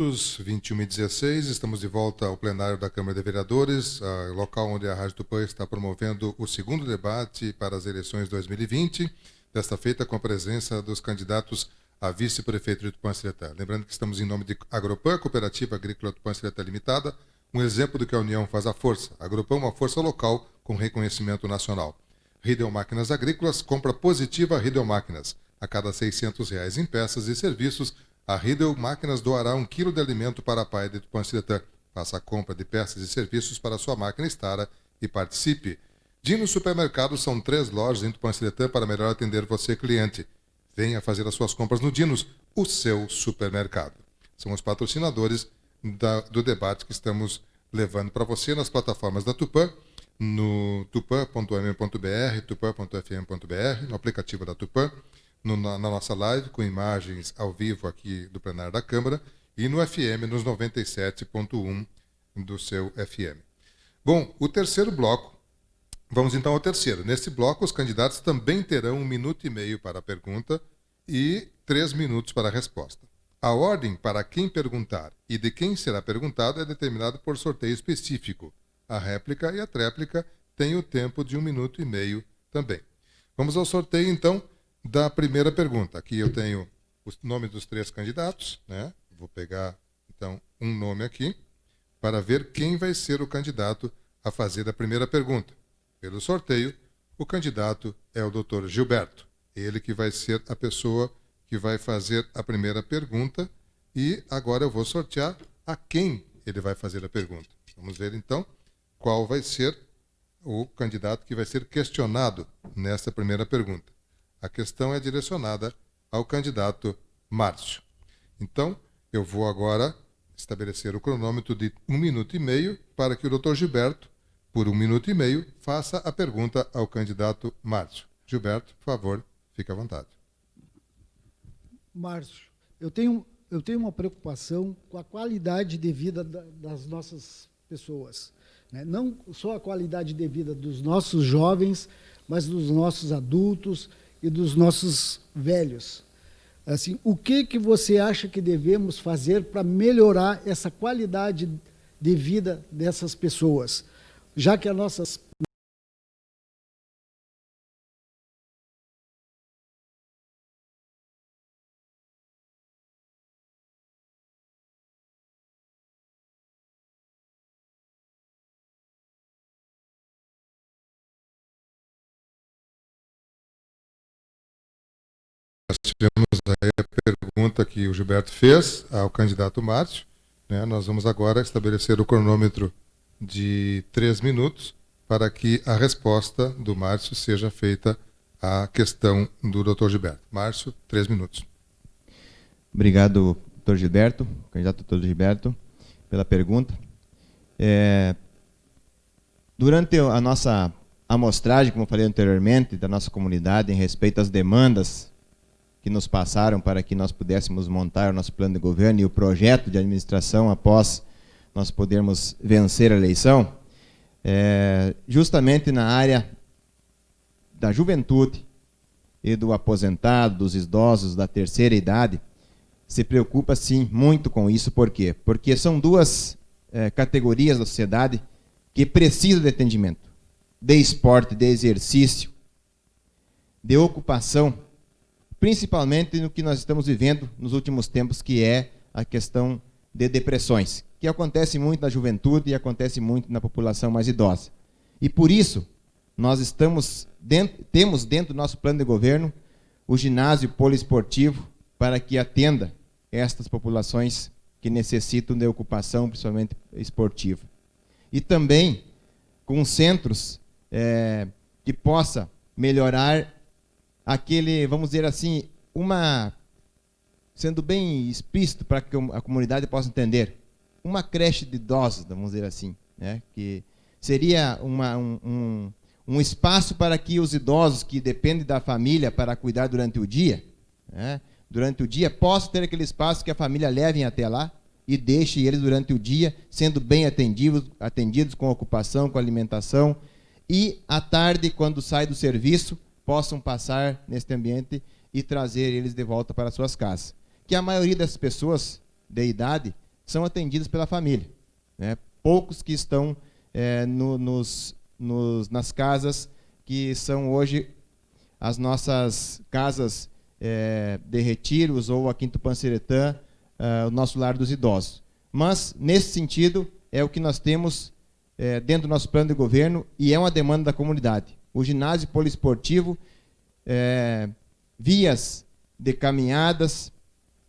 21h16, estamos de volta ao plenário da Câmara de Vereadores, local onde a Rádio Tupã está promovendo o segundo debate para as eleições 2020, desta feita com a presença dos candidatos a vice-prefeito de Tupã-Siretã. Lembrando que estamos em nome de Agropan, Cooperativa Agrícola Tupã-Siretã Limitada, um exemplo do que a União faz a força. Agropan, uma força local com reconhecimento nacional. Ridel Máquinas Agrícolas, compra positiva Ridel Máquinas. A cada R$600 em peças e serviços, a Ridel Máquinas doará 1 quilo de alimento para a PAI de Tupã-Siretã. Faça a compra de peças e serviços para a sua máquina Stara e participe. Dino Supermercados, são 3 lojas em Tupã-Siretã para melhor atender você, cliente. Venha fazer as suas compras no Dinos, o seu supermercado. São os patrocinadores do debate que estamos levando para você nas plataformas da Tupã, no tupã.m.br, tupã.fm.br, no aplicativo da Tupã, na nossa live, com imagens ao vivo aqui do plenário da Câmara, e no FM, nos 97.1 do seu FM. Bom, o terceiro bloco, vamos então ao terceiro. Nesse bloco, os candidatos também terão 1 minuto e meio para a pergunta e 3 minutos para a resposta. A ordem para quem perguntar e de quem será perguntado é determinada por sorteio específico. A réplica e a tréplica têm o tempo de 1 minuto e meio também. Vamos ao sorteio, então, da primeira pergunta. Aqui eu tenho os nomes dos 3 candidatos, né? Vou pegar, então, um nome aqui para ver quem vai ser o candidato a fazer a primeira pergunta. Pelo sorteio, o candidato é o Dr. Gilberto. Ele que vai ser a pessoa que vai fazer a primeira pergunta. E agora eu vou sortear a quem ele vai fazer a pergunta. Vamos ver, então, qual vai ser o candidato que vai ser questionado nesta primeira pergunta. A questão é direcionada ao candidato Márcio. Então, eu vou agora estabelecer o cronômetro de 1 minuto e meio para que o Dr. Gilberto, por 1 minuto e meio, faça a pergunta ao candidato Márcio. Gilberto, por favor, fique à vontade. Márcio, eu tenho uma preocupação com a qualidade de vida das nossas pessoas, né? Não só a qualidade de vida dos nossos jovens, mas dos nossos adultos e dos nossos velhos. Assim, o que você acha que devemos fazer para melhorar essa qualidade de vida dessas pessoas? Já que as nossas Nós tivemos aí a pergunta que o Gilberto fez ao candidato Márcio, né? Nós vamos agora estabelecer o cronômetro de 3 minutos para que a resposta do Márcio seja feita à questão do Dr. Gilberto. Márcio, 3 minutos. Obrigado, Dr. Gilberto, candidato Dr. Gilberto, pela pergunta. Durante a nossa amostragem, como eu falei anteriormente, da nossa comunidade em respeito às demandas que nos passaram para que nós pudéssemos montar o nosso plano de governo e o projeto de administração após nós podermos vencer a eleição, justamente na área da juventude e do aposentado, dos idosos, da terceira idade, se preocupa sim muito com isso. Por quê? Porque são 2 categorias da sociedade que precisam de atendimento, de esporte, de exercício, de ocupação, principalmente no que nós estamos vivendo nos últimos tempos, que é a questão de depressões, que acontece muito na juventude e acontece muito na população mais idosa. E por isso, nós temos dentro do nosso plano de governo o ginásio poliesportivo para que atenda estas populações que necessitam de ocupação, principalmente esportiva. E também com centros que possa melhorar aquele, vamos dizer assim, sendo bem explícito para que a comunidade possa entender, uma creche de idosos, vamos dizer assim, né? Que seria um espaço para que os idosos que dependem da família para cuidar durante o dia, né? Durante o dia, possam ter aquele espaço que a família leve até lá e deixe eles durante o dia sendo bem atendidos com ocupação, com alimentação, e à tarde, quando sai do serviço, possam passar neste ambiente e trazer eles de volta para suas casas. Que a maioria das pessoas de idade são atendidos pela família, né? Poucos que estão nas casas que são hoje as nossas casas de retiros ou aqui em Tupã-Seretã, o nosso lar dos idosos. Mas, nesse sentido, é o que nós temos dentro do nosso plano de governo e é uma demanda da comunidade. O ginásio poliesportivo, vias de caminhadas,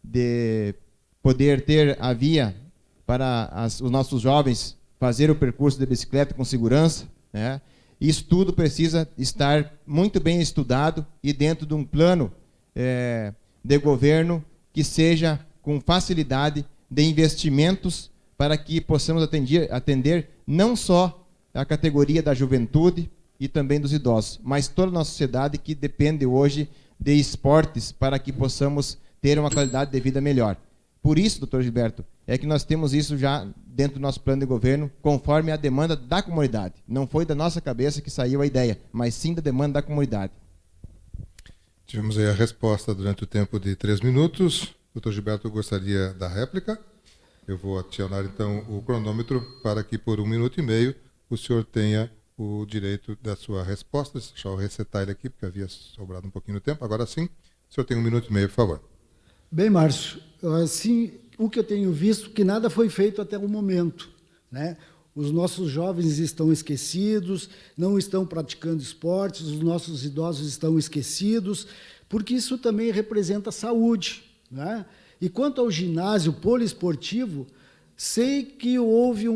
de poder ter a via para os nossos jovens fazer o percurso de bicicleta com segurança, né? Isso tudo precisa estar muito bem estudado e dentro de um plano de governo que seja com facilidade de investimentos para que possamos atender não só a categoria da juventude e também dos idosos, mas toda a nossa sociedade que depende hoje de esportes para que possamos ter uma qualidade de vida melhor. Por isso, doutor Gilberto, é que nós temos isso já dentro do nosso plano de governo, conforme a demanda da comunidade. Não foi da nossa cabeça que saiu a ideia, mas sim da demanda da comunidade. Tivemos aí a resposta durante o tempo de 3 minutos. Doutor Gilberto gostaria da réplica. Eu vou acionar, então, o cronômetro para que, por 1 minuto e meio, o senhor tenha o direito da sua resposta. Deixa eu resetar ele aqui, porque havia sobrado um pouquinho de tempo. Agora sim, o senhor tem 1 minuto e meio, por favor. Bem, Márcio, assim, o que eu tenho visto que nada foi feito até o momento, né? Os nossos jovens estão esquecidos, não estão praticando esportes, os nossos idosos estão esquecidos, porque isso também representa saúde, né? E quanto ao ginásio poliesportivo, sei que houve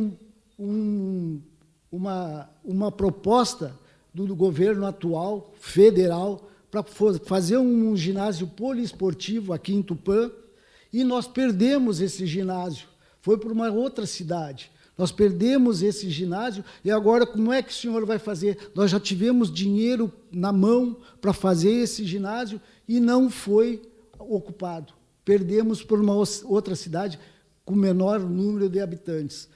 uma proposta do governo atual, federal, para fazer um ginásio poliesportivo aqui em Tupã, e nós perdemos esse ginásio. Foi para uma outra cidade. Nós perdemos esse ginásio, e agora como é que o senhor vai fazer? Nós já tivemos dinheiro na mão para fazer esse ginásio e não foi ocupado. Perdemos por uma outra cidade com menor número de habitantes.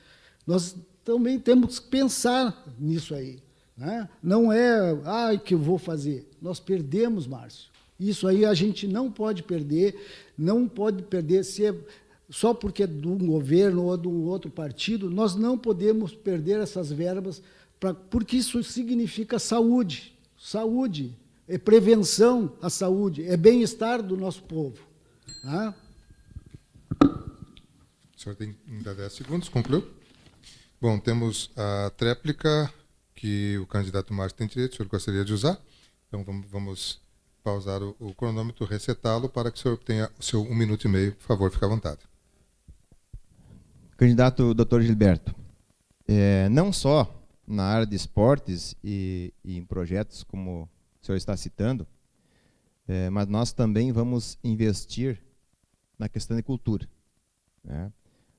Nós também temos que pensar nisso aí, né? Não é, que eu vou fazer. Nós perdemos, Márcio. Isso aí a gente não pode perder só porque é de um governo ou de um outro partido. Nós não podemos perder essas verbas, porque isso significa saúde. Saúde é prevenção à saúde, é bem-estar do nosso povo. Tá? O senhor tem ainda 10 segundos, concluiu? Bom, temos a tréplica que o candidato Márcio tem direito, o senhor gostaria de usar. Então, vamos pausar o cronômetro, resetá-lo para que o senhor tenha o seu 1 minuto e meio. Por favor, fique à vontade. Candidato Dr. Gilberto, não só na área de esportes e em projetos como o senhor está citando, mas nós também vamos investir na questão de cultura, né?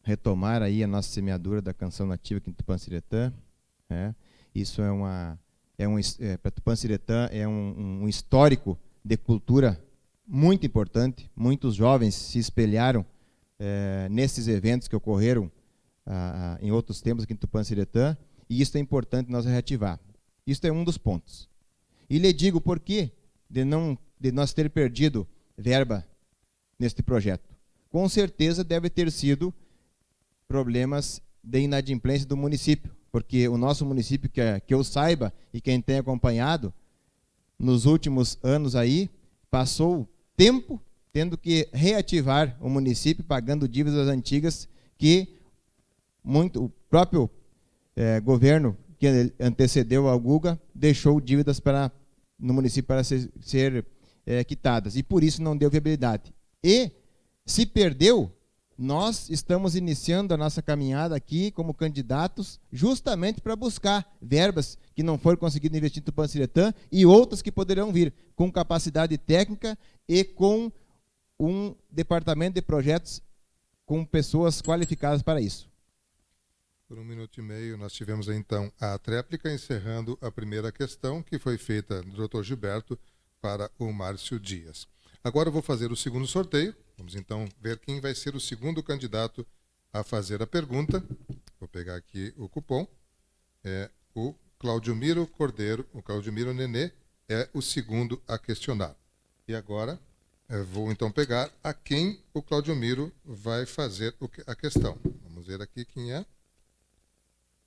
Retomar aí a nossa semeadura da canção nativa aqui em Tupã-Seretã, né? Isso para Tupã-Seretã é um histórico de cultura muito importante. Muitos jovens se espelharam nesses eventos que ocorreram em outros tempos aqui em Tupã-Seretã, e isso é importante nós reativar. Isso é um dos pontos. E lhe digo por quê de nós ter perdido verba neste projeto. Com certeza deve ter sido problemas de inadimplência do município, porque o nosso município, que eu saiba e quem tem acompanhado, nos últimos anos aí, passou tempo tendo que reativar o município, pagando dívidas antigas que o próprio governo que antecedeu ao Guga deixou dívidas no município para ser quitadas, e por isso não deu viabilidade. E se perdeu, nós estamos iniciando a nossa caminhada aqui como candidatos justamente para buscar verbas que não foram conseguidas investir em Tupã-Seretã e outras que poderão vir com capacidade técnica e com um departamento de projetos com pessoas qualificadas para isso. Por 1 minuto e meio, nós tivemos então a tréplica, encerrando a primeira questão, que foi feita do Dr. Gilberto para o Márcio Dias. Agora eu vou fazer o segundo sorteio. Vamos então ver quem vai ser o segundo candidato a fazer a pergunta. Vou pegar aqui o cupom. É o Claudiomiro Cordeiro, o Claudiomiro Nenê é o segundo a questionar. E agora vou então pegar a quem o Claudiomiro vai fazer a questão. ver aqui quem é.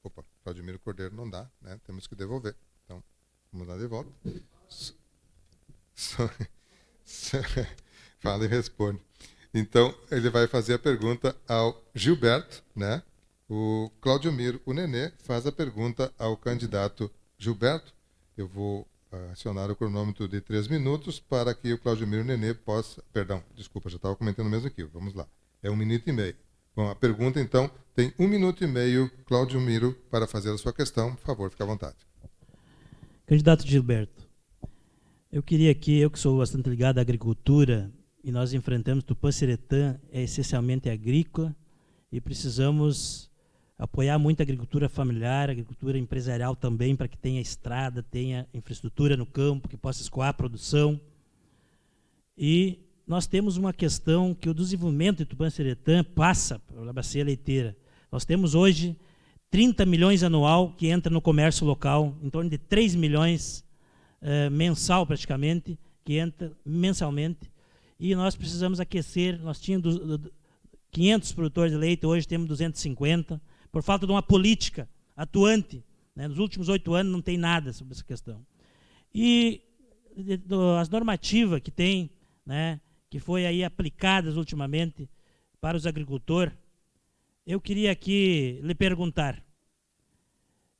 Opa, Claudemiro Cordeiro não dá, né? Temos que devolver. Então, vamos dar de volta. Fala e responde. Então, ele vai fazer a pergunta ao Gilberto, né? O Claudemiro, o Nenê, faz a pergunta ao candidato Gilberto. Eu vou acionar o cronômetro de 3 minutos para que o Claudemiro Nenê possa... Perdão, desculpa, já estava comentando mesmo aqui. Vamos lá. É 1 minuto e meio. Bom, a pergunta, então, tem 1 minuto e meio, Claudemiro, para fazer a sua questão. Por favor, fique à vontade. Candidato Gilberto, eu queria aqui, eu que sou bastante ligado à agricultura, e nós enfrentamos Tupã-Seretã, é essencialmente agrícola, e precisamos apoiar muito a agricultura familiar, a agricultura empresarial também, para que tenha estrada, tenha infraestrutura no campo, que possa escoar a produção. E nós temos uma questão que o desenvolvimento de Tupã-Seretã passa pela bacia leiteira. Nós temos hoje 30 milhões anual que entra no comércio local, em torno de 3 milhões mensal praticamente, que entra mensalmente, e nós precisamos aquecer. Nós tínhamos 500 produtores de leite, hoje temos 250, por falta de uma política atuante, né? Nos últimos 8 anos não tem nada sobre essa questão. E as normativas que tem, né, que foi aí aplicadas ultimamente para os agricultores, eu queria aqui lhe perguntar,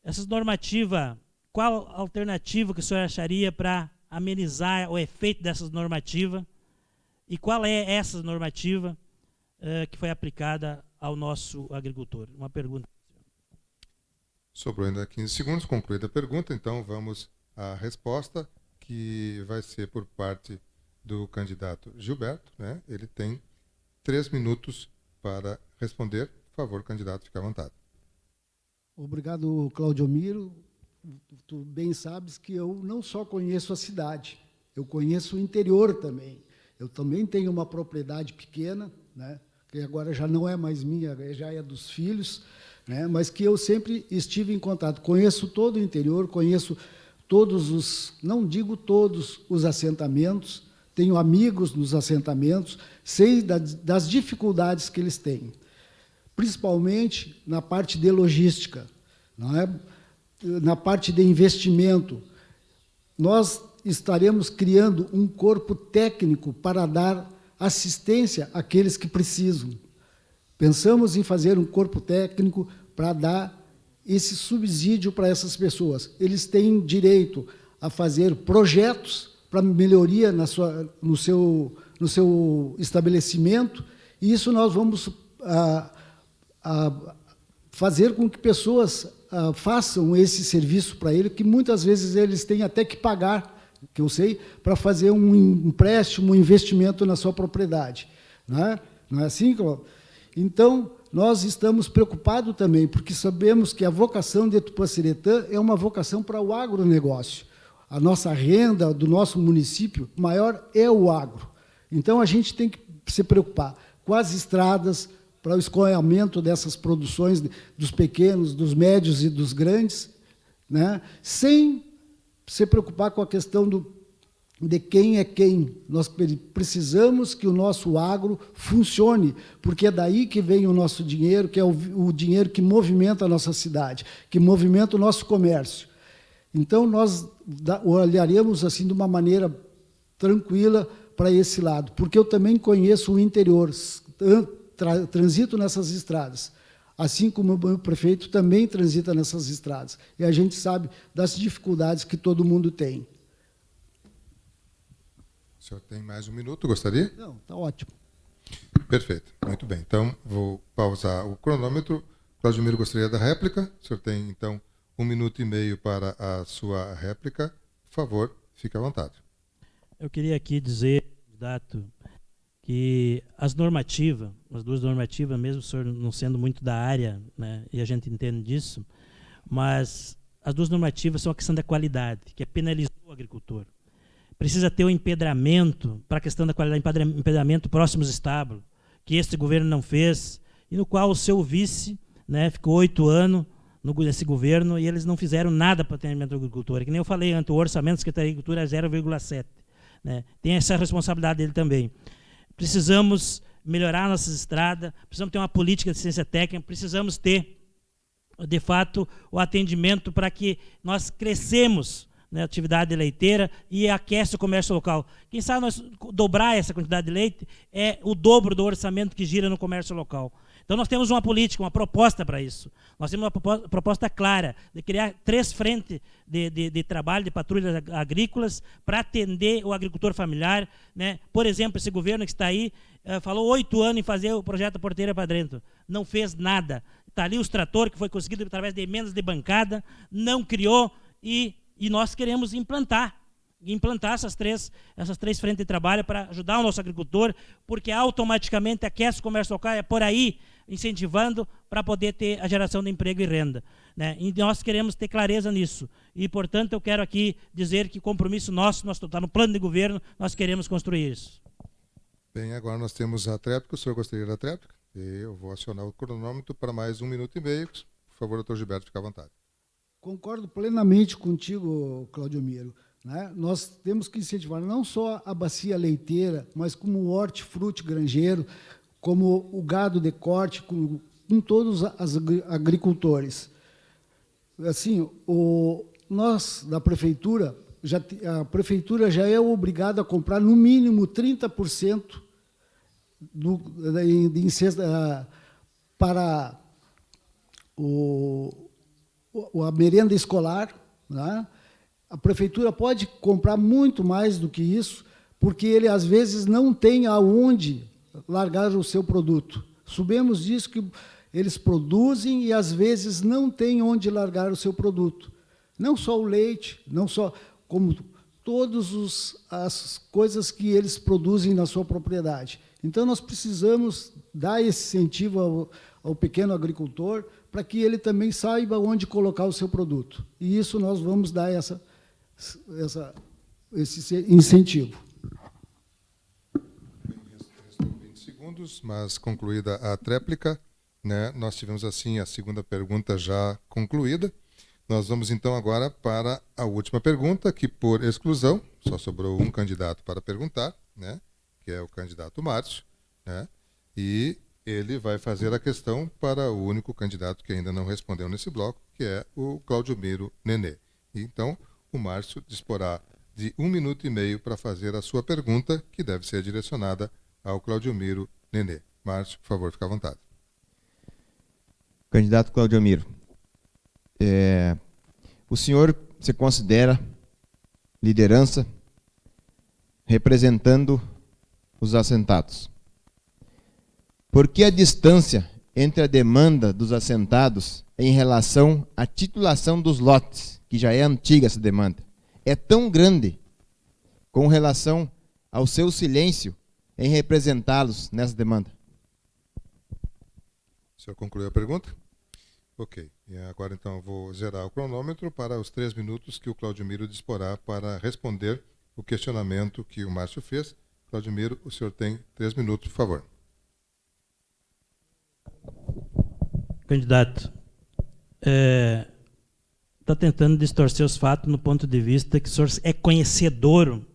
essas normativas, qual alternativa que o senhor acharia para amenizar o efeito dessas normativas, e qual é essa normativa que foi aplicada ao nosso agricultor? Uma pergunta. Sobrou ainda 15 segundos, concluída a pergunta, então vamos à resposta, que vai ser por parte do candidato Gilberto, né? Ele tem 3 minutos para responder. Por favor, candidato, fique à vontade. Obrigado, Claudemiro. Tu bem sabes que eu não só conheço a cidade, eu conheço o interior também. Eu também tenho uma propriedade pequena, né, que agora já não é mais minha, já é dos filhos, né, mas que eu sempre estive em contato. Conheço todo o interior, conheço todos os, não digo todos os assentamentos, tenho amigos nos assentamentos, sei das dificuldades que eles têm, principalmente na parte de logística, não é? Na parte de investimento. Nós estaremos criando um corpo técnico para dar assistência àqueles que precisam. Pensamos em fazer um corpo técnico para dar esse subsídio para essas pessoas. Eles têm direito a fazer projetos para melhoria no seu estabelecimento, e isso nós vamos fazer com que pessoas façam esse serviço para ele, que muitas vezes eles têm até que pagar, que eu sei, para fazer um empréstimo, um investimento na sua propriedade. Não é assim, Cláudio? Então, nós estamos preocupados também, porque sabemos que a vocação de Tupã-Seretã é uma vocação para o agronegócio. A nossa renda do nosso município maior é o agro. Então, a gente tem que se preocupar com as estradas, para o escoamento dessas produções dos pequenos, dos médios e dos grandes, né, sem se preocupar com a questão de quem é quem. Nós precisamos que o nosso agro funcione, porque é daí que vem o nosso dinheiro, que é o dinheiro que movimenta a nossa cidade, que movimenta o nosso comércio. Então, nós olharemos assim de uma maneira tranquila para esse lado, porque eu também conheço o interior, transito nessas estradas, assim como o meu prefeito também transita nessas estradas. E a gente sabe das dificuldades que todo mundo tem. O senhor tem mais 1 minuto, gostaria? Não, está ótimo. Perfeito, muito bem. Então, vou pausar o cronômetro. Claudemiro gostaria da réplica. O senhor tem, então, 1 minuto e meio para a sua réplica. Por favor, fique à vontade. Eu queria aqui dizer, candidato, que as normativas, as duas normativas, mesmo o senhor não sendo muito da área, né, e a gente entende disso, mas as duas normativas são a questão da qualidade, que é penalizar o agricultor. Precisa ter um empedramento para a questão da qualidade, empedramento próximos estábulos, que este governo não fez, e no qual o seu vice, né, ficou 8 anos nesse governo e eles não fizeram nada para o atendimento do agricultor. Que nem eu falei antes, o orçamento da Secretaria de Agricultura é 0,7. Né? Tem essa responsabilidade dele também. Precisamos melhorar nossas estradas, precisamos ter uma política de assistência técnica, precisamos ter, de fato, o atendimento para que nós crescemos na atividade leiteira e aquece o comércio local. Quem sabe nós dobrar essa quantidade de leite é o dobro do orçamento que gira no comércio local. Então nós temos uma política, uma proposta para isso. Nós temos uma proposta clara de criar 3 frentes de trabalho, de patrulhas agrícolas, para atender o agricultor familiar. Né? Por exemplo, esse governo que está aí falou 8 anos em fazer o projeto Porteira para Dentro. Não fez nada. Está ali os tratores, que foi conseguido através de emendas de bancada, não criou e nós queremos implantar essas três frentes de trabalho para ajudar o nosso agricultor, porque automaticamente aquece o comércio local, é por aí incentivando para poder ter a geração de emprego e renda. Né? E nós queremos ter clareza nisso. E, portanto, eu quero aqui dizer que compromisso nosso está no plano de governo, nós queremos construir isso. Bem, agora nós temos a tréplica. O senhor gostaria da tréplica? Eu vou acionar o cronômetro para mais 1 minuto e meio. Por favor, doutor Gilberto, fique à vontade. Concordo plenamente contigo, Claudio Miro. Né? Nós temos que incentivar não só a bacia leiteira, mas como o hortifruti granjeiro, como o gado de corte, com todos os agricultores. Assim, nós, da prefeitura, a prefeitura já é obrigada a comprar, no mínimo, 30% de cesta para a merenda escolar. Né? A prefeitura pode comprar muito mais do que isso, porque ele, às vezes, não tem aonde largar o seu produto. Sabemos disso, que eles produzem e, às vezes, não têm onde largar o seu produto. Não só o leite, não só, como todas as coisas que eles produzem na sua propriedade. Então, nós precisamos dar esse incentivo ao pequeno agricultor para que ele também saiba onde colocar o seu produto. E isso nós vamos dar esse incentivo. Restam 20 segundos, mas concluída a tréplica, né, nós tivemos assim a segunda pergunta já concluída. Nós vamos então agora para a última pergunta, que por exclusão, só sobrou um candidato para perguntar, né, que é o candidato Márcio, né, e ele vai fazer a questão para o único candidato que ainda não respondeu nesse bloco, que é o Claudio Miro Nenê. Então, o Márcio disporá de 1 minuto e meio para fazer a sua pergunta, que deve ser direcionada ao Claudio Miro Nenê. Márcio, por favor, fique à vontade. Candidato Claudio Miro, o senhor se considera liderança representando os assentados. Por que a distância entre a demanda dos assentados em relação à titulação dos lotes, que já é antiga essa demanda, é tão grande com relação ao seu silêncio em representá-los nessa demanda? O senhor concluiu a pergunta? Ok. E agora, então, eu vou zerar o cronômetro para os 3 minutos que o Claudio Miro disporá para responder o questionamento que o Márcio fez. Claudio Miro, o senhor tem 3 minutos, por favor. Candidato, está tentando distorcer os fatos no ponto de vista que o senhor é conhecedor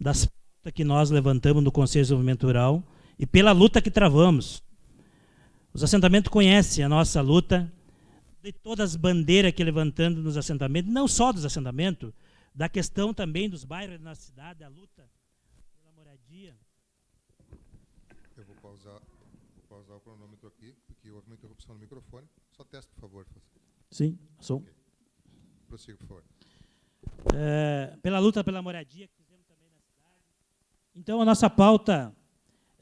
das pautas que nós levantamos no Conselho de Desenvolvimento Rural e pela luta que travamos. Os assentamentos conhecem a nossa luta, de todas as bandeiras que levantando nos assentamentos, não só dos assentamentos, da questão também dos bairros na cidade, a luta pela moradia. Eu vou pausar o cronômetro aqui, porque houve uma interrupção no microfone. Só teste, por favor. Sim, sou. Okay. Prossiga, por favor. Pela luta pela moradia que fizemos também na cidade. Então, a nossa pauta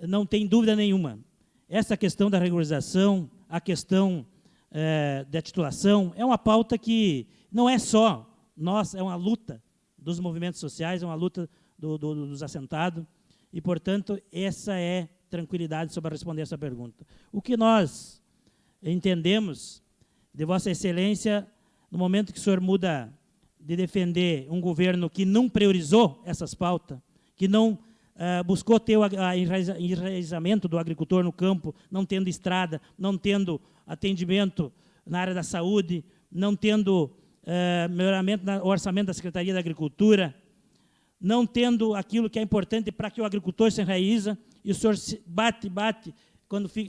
não tem dúvida nenhuma. Essa questão da regularização, a questão da titulação, é uma pauta que não é só nossa, é uma luta dos movimentos sociais, é uma luta dos assentados, e, portanto, essa é tranquilidade sobre responder essa pergunta. O que nós entendemos de Vossa Excelência, no momento que o senhor muda de defender um governo que não priorizou essas pautas, que não buscou ter o enraizamento do agricultor no campo, não tendo estrada, não tendo atendimento na área da saúde, não tendo melhoramento no orçamento da Secretaria da Agricultura, não tendo aquilo que é importante para que o agricultor se enraiza. e o senhor bate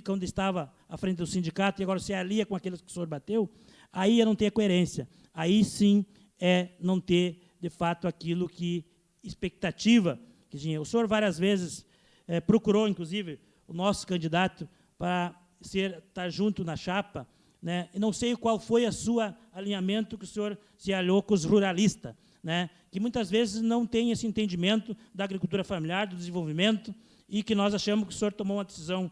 quando estava à frente do sindicato, e agora se alia com aqueles que o senhor bateu, aí é não ter coerência. Aí sim é não ter, de fato, aquilo que expectativa que tinha. O senhor várias vezes procurou, inclusive, o nosso candidato para estar junto na chapa, né? E não sei qual foi o seu alinhamento que o senhor se aliou com os ruralistas, né? Que muitas vezes não tem esse entendimento da agricultura familiar, do desenvolvimento, e que nós achamos que o senhor tomou uma decisão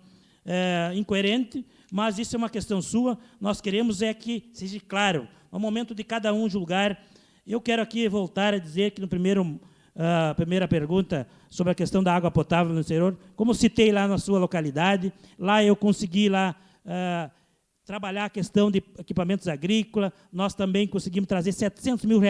incoerente, mas isso é uma questão sua. Nós queremos que seja claro, no momento de cada um julgar. Eu quero aqui voltar a dizer que no primeira pergunta sobre a questão da água potável no interior, como citei lá na sua localidade, lá eu consegui trabalhar a questão de equipamentos agrícolas, nós também conseguimos trazer R$700 mil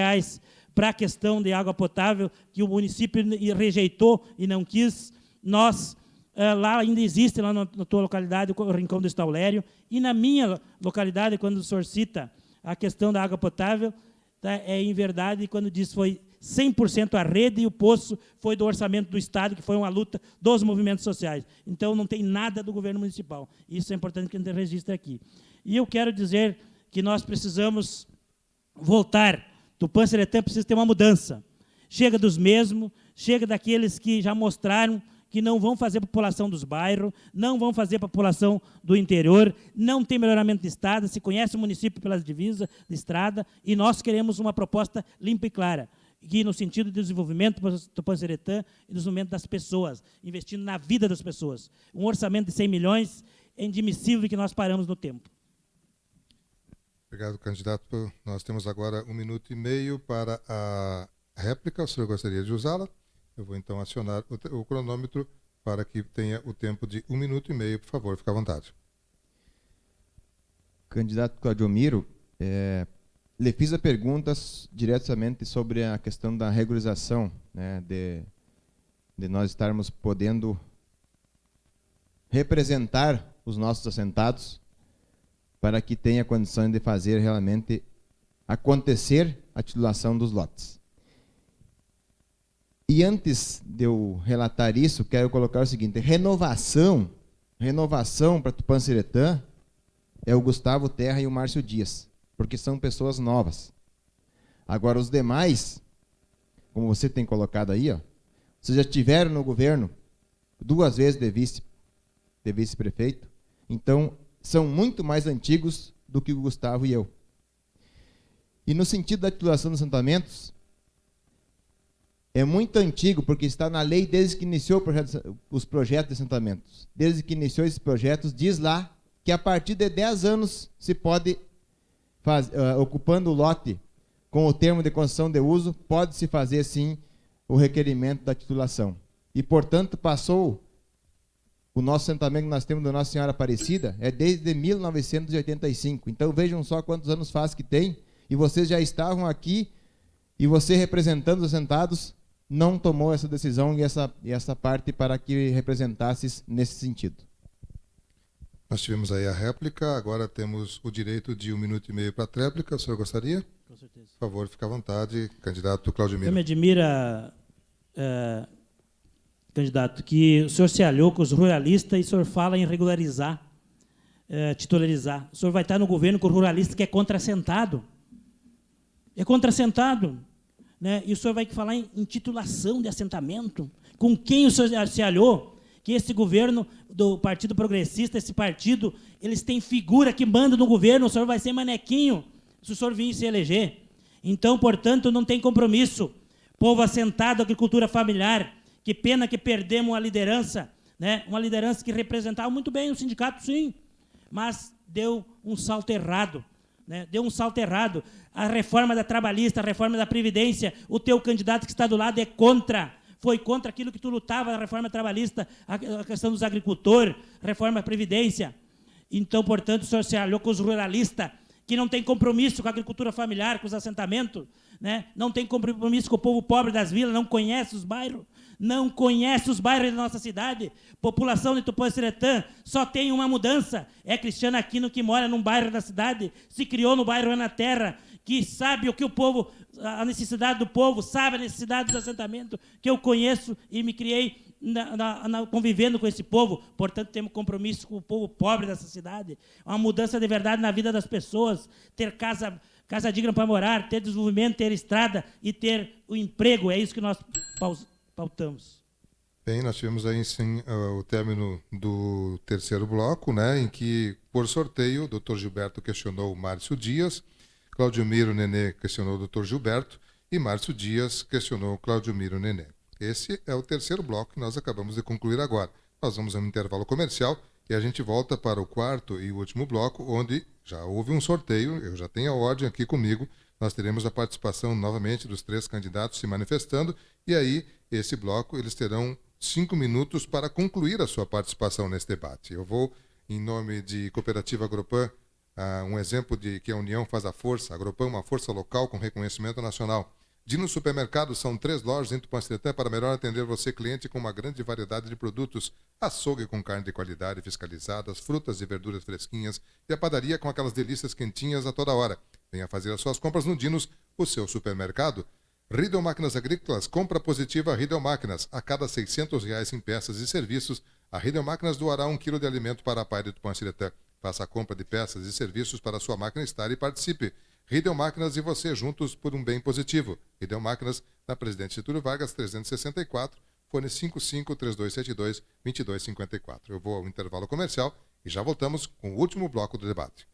para a questão de água potável, que o município rejeitou e não quis. Nós, lá ainda existe, lá na tua localidade, o Rincão do Estaulério, e na minha localidade, quando o senhor cita a questão da água potável, tá, em verdade, quando diz foi 100% a rede e o poço foi do orçamento do Estado, que foi uma luta dos movimentos sociais. Então, não tem nada do governo municipal. Isso é importante que a gente registre aqui. E eu quero dizer que nós precisamos voltar. Tupã-Seretã precisa ter uma mudança. Chega dos mesmos, chega daqueles que já mostraram que não vão fazer população dos bairros, não vão fazer população do interior, não tem melhoramento de estrada, se conhece o município pelas divisas de estrada, e nós queremos uma proposta limpa e clara, que no sentido de desenvolvimento do Tupã-Seretã e do desenvolvimento das pessoas, investindo na vida das pessoas. Um orçamento de 100 milhões é indimissível que nós paramos no tempo. Obrigado, candidato. Nós temos agora 1 minuto e meio para a réplica. O senhor gostaria de usá-la? Eu vou, então, acionar o cronômetro para que tenha o tempo de 1 minuto e meio. Por favor, fique à vontade. Candidato Claudiomiro, lhe fiz a pergunta diretamente sobre a questão da regularização, né, de nós estarmos podendo representar os nossos assentados para que tenha condições de fazer realmente acontecer a titulação dos lotes. E antes de eu relatar isso, quero colocar o seguinte: renovação para Tupã-Seretã é o Gustavo Terra e o Márcio Dias, porque são pessoas novas. Agora, os demais, como você tem colocado aí, vocês já estiveram no governo 2 vezes de vice-prefeito, então são muito mais antigos do que o Gustavo e eu. E no sentido da titulação dos assentamentos, é muito antigo, porque está na lei desde que iniciou os projetos de assentamentos. Desde que iniciou esses projetos, diz lá que a partir de 10 anos se pode, ocupando o lote com o termo de concessão de uso, pode-se fazer, sim, o requerimento da titulação. E, portanto, passou o nosso assentamento que nós temos da Nossa Senhora Aparecida, é desde 1985. Então, vejam só quantos anos faz que tem, e vocês já estavam aqui, e você, representando os assentados, não tomou essa decisão e essa parte para que representasses nesse sentido. Nós tivemos aí a réplica, agora temos o direito de 1 minuto e meio para a tréplica. O senhor gostaria? Com certeza. Por favor, fique à vontade, candidato Claudiomiro. Eu me admira, candidato, que o senhor se aliou com os ruralistas e o senhor fala em regularizar, titularizar. O senhor vai estar no governo com o ruralista que é contra-assentado. É contra-assentado. Né? E o senhor vai falar em titulação de assentamento. Com quem o senhor se aliou? Que esse governo do Partido Progressista, esse partido, eles têm figura que manda no governo, o senhor vai ser manequinho se o senhor vir se eleger. Então, portanto, não tem compromisso. Povo assentado, agricultura familiar, que pena que perdemos a liderança, né? Uma liderança que representava muito bem o sindicato, sim, mas deu um salto errado. Né? Deu um salto errado. A reforma da trabalhista, a reforma da Previdência, o teu candidato que está do lado é contra. Foi contra aquilo que tu lutava, a reforma trabalhista, a questão dos agricultores, reforma da Previdência. Então, portanto, o senhor se aliou com os ruralistas, que não tem compromisso com a agricultura familiar, com os assentamentos, né? Não tem compromisso com o povo pobre das vilas, não conhece os bairros, não conhece os bairros da nossa cidade. População de Tupã-Seretã só tem uma mudança, é Cristiano Aquino, que mora num bairro da cidade, se criou no bairro Ana Terra, que sabe o que o povo, a necessidade do povo, sabe a necessidade dos assentamentos, que eu conheço e me criei convivendo com esse povo. Portanto, temos compromisso com o povo pobre dessa cidade, uma mudança de verdade na vida das pessoas, ter casa digna para morar, ter desenvolvimento, ter estrada e ter o emprego. É isso que nós pautamos. Bem, nós tivemos aí sim o término do terceiro bloco, né, em que, por sorteio, o Dr. Gilberto questionou o Márcio Dias, Claudio Miro Nenê questionou o Dr. Gilberto e Márcio Dias questionou o Claudio Miro Nenê. Esse é o terceiro bloco que nós acabamos de concluir agora. Nós vamos a um intervalo comercial e a gente volta para o quarto e último bloco, onde já houve um sorteio, eu já tenho a ordem aqui comigo, nós teremos a participação novamente dos 3 candidatos se manifestando, e aí, esse bloco, eles terão 5 minutos para concluir a sua participação nesse debate. Eu vou, em nome de Cooperativa Agropan, um exemplo de que a união faz a força. A Agropan é uma força local com reconhecimento nacional. Dino Supermercados são 3 lojas em Tupã-Seretã para melhor atender você, cliente, com uma grande variedade de produtos. Açougue com carne de qualidade fiscalizadas, frutas e verduras fresquinhas e a padaria com aquelas delícias quentinhas a toda hora. Venha fazer as suas compras no Dinos, o seu supermercado. Riedel Máquinas Agrícolas, compra positiva Riedel Máquinas. A cada R$600 em peças e serviços, a Riedel Máquinas doará 1 quilo de alimento para a Pai de Tupã-Seretã. Faça a compra de peças e serviços para a sua máquina estar e participe. Riedel Máquinas e você juntos por um bem positivo. Riedel Máquinas, na Presidente Getúlio Vargas, 364, fone 55-3272-2254. Eu vou ao intervalo comercial e já voltamos com o último bloco do debate.